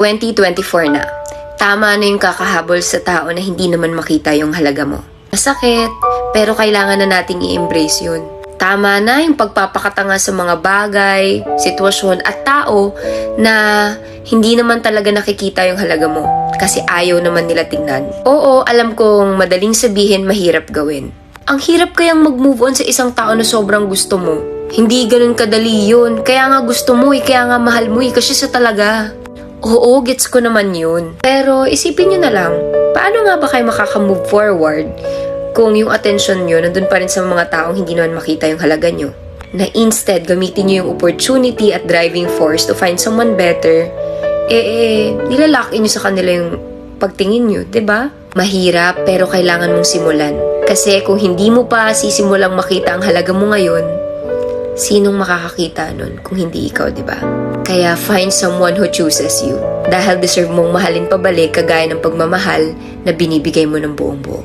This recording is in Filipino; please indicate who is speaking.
Speaker 1: 2024 na. Tama na yung kakahabol sa tao na hindi naman makita yung halaga mo. Masakit, pero kailangan na nating i-embrace yun. Tama na yung pagpapakatanga sa mga bagay, sitwasyon at tao na hindi naman talaga nakikita yung halaga mo kasi ayaw naman nila tingnan. Oo, alam kong madaling sabihin, mahirap gawin. Ang hirap kayang mag-move on sa isang tao na sobrang gusto mo. Hindi ganun kadali yun. Kaya nga gusto mo kaya nga mahal mo kasi sa talaga. Oo, gets ko naman yun. Pero isipin nyo na lang, paano nga ba kayo makaka-move forward kung yung attention nyo nandun pa rin sa mga taong hindi naman makita yung halaga nyo? Na instead, gamitin nyo yung opportunity at driving force to find someone better, nilalock in nyo sa kanila yung pagtingin nyo, 'di ba? Mahirap pero kailangan mong simulan. Kasi kung hindi mo pa sisimulang makita ang halaga mo ngayon, sinong makakakita nun kung hindi ikaw, 'di ba? Kaya find someone who chooses you. Dahil deserve mong mahalin pabalik kagaya ng pagmamahal na binibigay mo ng buong buo.